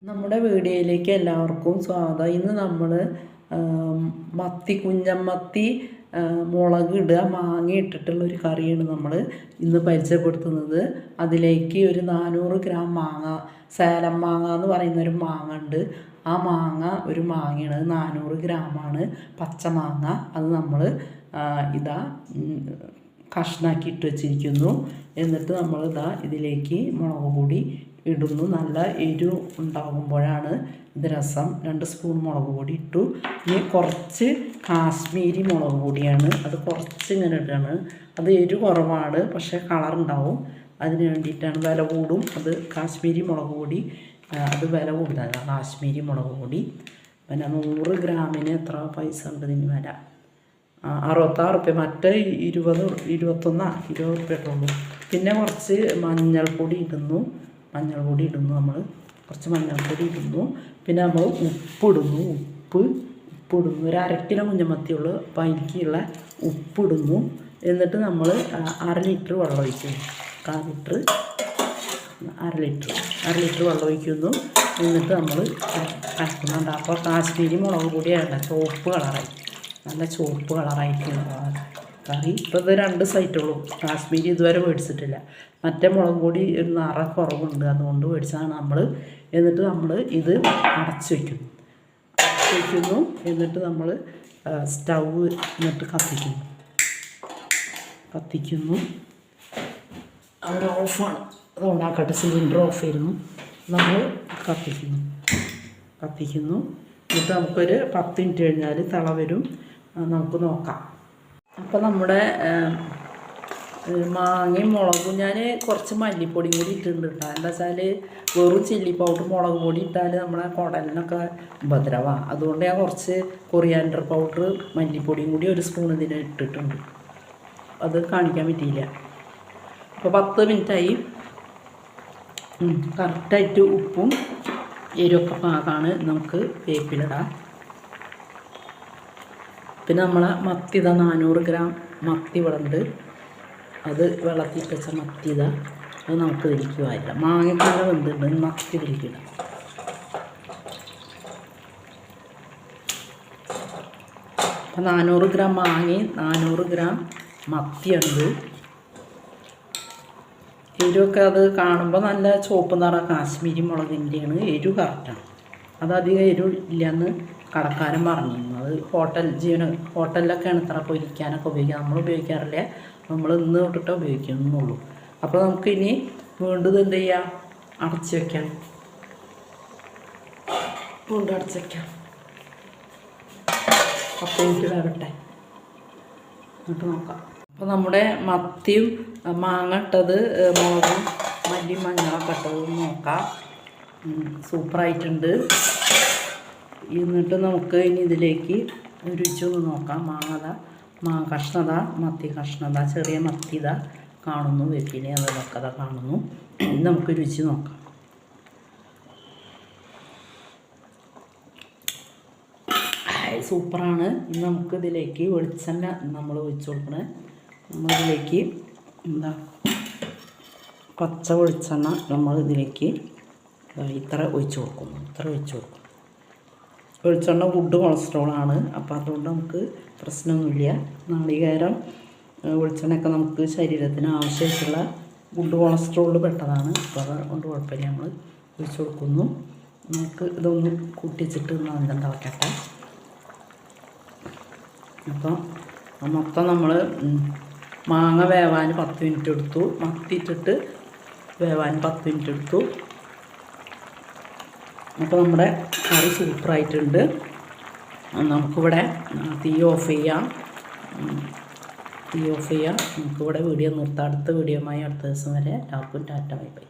നമ്മുടെ വീഡിയോയിലേക്ക് എല്ലാവർക്കും സ്വാഗതം. ഇന്ന് നമ്മൾ മത്തി കുഞ്ഞമ്മത്തി മുളക് ഇടുക മാങ്ങ ഇട്ടിട്ടുള്ളൊരു കറിയാണ് നമ്മൾ ഇന്ന് പരിചയപ്പെടുത്തുന്നത്. അതിലേക്ക് ഒരു 400 ഗ്രാം മാങ്ങ, സേലം മാങ്ങ എന്ന് പറയുന്നൊരു മാങ്ങ ഉണ്ട്. ആ മാങ്ങ ഒരു മാങ്ങയാണ്, 400 ഗ്രാമാണ്. പച്ച മാങ്ങ അത് നമ്മൾ കഷ്ണാക്കി ഇട്ട് വെച്ചിരിക്കുന്നു. എന്നിട്ട് നമ്മൾ ഇതിലേക്ക് മുളക് പൊടി ഇടുന്നു. നല്ല എരിവ് ഉണ്ടാകുമ്പോഴാണ് ഇത് രസം. 2 സ്പൂൺ മുളക് പൊടി ഇട്ടു. ഇനി കുറച്ച് കാശ്മീരി മുളക് പൊടിയാണ്, അത് കുറച്ച് ഇങ്ങനെ ഇടുകയാണ്. അത് എരിവ് കുറവാണ്, പക്ഷേ കളറുണ്ടാവും. അതിന് വേണ്ടിയിട്ടാണ്, വില കൂടും. അത് കാശ്മീരി മുളക് പൊടി അത് വില കൂടുതലാണ്, കാശ്മീരി മുളക് പൊടി. പിന്നെ 100 ഗ്രാമിന് എത്ര പൈസ ഉണ്ട് ഇതിന് വില? 66 റുപ്യ. മറ്റേ 20 റുപ്യട്ടുള്ളൂ. പിന്നെ കുറച്ച് മഞ്ഞൾപ്പൊടി ഇടുന്നു. നമ്മൾ കുറച്ച് മഞ്ഞൾപ്പൊടി ഇടുന്നു. പിന്നെ നമ്മൾ ഉപ്പിടുന്നു. ഉപ്പിടുന്നു. ഒരു 1/2 കിലോ കുഞ്ഞമത്തിയുള്ളൂ, അപ്പോൾ അതിലേക്കുള്ള ഉപ്പിടുന്നു. എന്നിട്ട് നമ്മൾ 1/2 ലിറ്റർ വെള്ളം ഒഴിക്കുന്നു. 1/2 ലിറ്റർ വെള്ളം ഒഴിക്കുന്നു. എന്നിട്ട് നമ്മൾ കലക്കുന്നുണ്ട്. അപ്പോൾ കാശ്മീരി മുളക് പൊടിയാണ്, ചുവപ്പ് കളറായി, നല്ല ചുവപ്പ് കളറായിട്ടുള്ള കറി. ഇപ്പോൾ ഇത് 2 സൈറ്റുള്ളൂ. കാശ്മീരി ഇതുവരെ മേടിച്ചിട്ടില്ല. മറ്റേ മുളക് പൊടി ഒരു നിറ കുറവുണ്ട്, അതുകൊണ്ട് മേടിച്ചതാണ് നമ്മൾ. എന്നിട്ട് നമ്മൾ ഇത് അടച്ച് വയ്ക്കുന്നു. എന്നിട്ട് നമ്മൾ സ്റ്റൗവ് എന്നിട്ട് കത്തിക്കുന്നു. അവിടെ ഓഫാണ്, അത് ഓണാക്കട്ടെ. സിലിണ്ടർ ഓഫ് ആയിരുന്നു. നമ്മൾ കത്തിക്കുന്നു. എന്നിട്ട് നമുക്കൊരു 10 മിനിറ്റ് കഴിഞ്ഞാൽ തിള വരും, നമുക്ക് നോക്കാം. അപ്പോൾ നമ്മുടെ മാങ്ങയും മുളകും, ഞാൻ കുറച്ച് മല്ലിപ്പൊടിയും കൂടി ഇട്ടിട്ടുണ്ട് കേട്ടോ. എന്താ വെച്ചാൽ വെറും ചില്ലി പൗഡർ മുളക് പൊടി ഇട്ടാൽ നമ്മളെ കുടലിനൊക്കെ ഉപദ്രവമാണ്. അതുകൊണ്ട് ഞാൻ കുറച്ച് കൊറിയാൻഡർ പൗഡർ മല്ലിപ്പൊടിയും കൂടി 1 സ്പൂൺ ഇതിന് ഇട്ടിട്ടുണ്ട്. അത് കാണിക്കാൻ പറ്റിയില്ല. അപ്പോൾ 10 മിനിറ്റായി. കറക്റ്റായിട്ട് ഉപ്പും എരിവൊക്കെ പാകമാണ്. നമുക്ക് വേപ്പിലിടാം. പിന്നെ നമ്മളെ മത്തി 400 ഗ്രാം മത്തി ഇവിടെ ഉണ്ട്. അത് വെള്ളത്തിൽ വെച്ച മത്തി അത് നമുക്ക് ഇതിലേക്ക് വായില്ല. മാങ്ങക്കാല വെന്തുണ്ട്, മത്തി ഇതിലേക്ക് ഇടാം. അപ്പം 400 ഗ്രാം മാങ്ങയും 400 ഗ്രാം മത്തിയുണ്ട്. എരിവൊക്കെ അത് കാണുമ്പോൾ നല്ല ചുവപ്പ് നിറ കാശ്മീരി മുളകിൻ്റെയാണ്. എരിവ് കറക്റ്റാണ്. അതധികം എരിവ് ഇല്ലയെന്ന് കടക്കാരൻ പറഞ്ഞിരുന്നു. അത് ഹോട്ടലിലൊക്കെയാണ് ഇത്ര പൊരിക്കാനൊക്കെ ഉപയോഗിക്കുക. നമ്മൾ ഉപയോഗിക്കാറില്ല, നമ്മൾ ഇന്ന് തൊട്ടിട്ട് ഉപയോഗിക്കുന്നുള്ളൂ. അപ്പോൾ നമുക്കിനി വീണ്ടും എന്ത് ചെയ്യാം? അടച്ച് വയ്ക്കാം. വീണ്ടും അടച്ച് വയ്ക്കാം. 10 മിനിറ്റ് വേവട്ടെ, എന്നിട്ട് നോക്കാം. അപ്പോൾ നമ്മുടെ മത്തിയും മാങ്ങ ഇട്ടത്, മുളകും മല്ലിയും മഞ്ഞളൊക്കെ ഇട്ടത് നോക്കാം. സൂപ്പറായിട്ടുണ്ട്. എന്നിട്ട് നമുക്ക് ഇനി ഇതിലേക്ക് രുചിയൊന്ന് നോക്കാം. മാങ്ങ കഷ്ണത, മത്തി കഷ്ണത, ചെറിയ മത്തി കാണുന്നു. വെപ്പിനെ അതൊക്കെ കാണുന്നു. നമുക്ക് രുചി നോക്കാം. സൂപ്പറാണ്. ഇനി നമുക്ക് ഇതിലേക്ക് വെളിച്ചെണ്ണ നമ്മൾ ഒഴിച്ച് കൊടുക്കണേ. നമ്മളിതിലേക്ക് പച്ച വെളിച്ചെണ്ണ നമ്മൾ ഇതിലേക്ക് ഇത്ര ഒഴിച്ച് കൊടുക്കും. വെളിച്ചെണ്ണ ഗുഡ് കൊളസ്ട്രോളാണ്. അപ്പോൾ അതുകൊണ്ട് നമുക്ക് പ്രശ്നമൊന്നുമില്ല. നാളികേരം വെളിച്ചെണ്ണയൊക്കെ നമുക്ക് ശരീരത്തിന് ആവശ്യമായിട്ടുള്ള ഗുഡ് കൊളസ്ട്രോളിൽ പെട്ടതാണ്. അപ്പോൾ അതുകൊണ്ട് കുഴപ്പമില്ല. നമ്മൾ ഒഴിച്ച് കൊടുക്കുന്നു. നമുക്ക് ഇതൊന്ന് കൂട്ടിച്ചിട്ട് നല്ല വയ്ക്കട്ടെ. അപ്പോൾ മൊത്തം നമ്മൾ മാങ്ങ വേവാൻ 10 മിനിറ്റ് എടുത്തു. മത്തി ഇട്ടിട്ട് വേവാൻ 10 മിനിറ്റ് എടുത്തു. അപ്പോൾ നമ്മുടെ കറി സൂപ്പറായിട്ടുണ്ട്. നമുക്കിവിടെ തീ ഓഫ് ചെയ്യാം. നമുക്കിവിടെ വീഡിയോ നിർത്താം. അടുത്ത വീഡിയോയുമായി അടുത്ത ദിവസം വരെ. എല്ലാവർക്കും ടാറ്റ, ബൈ ബൈ.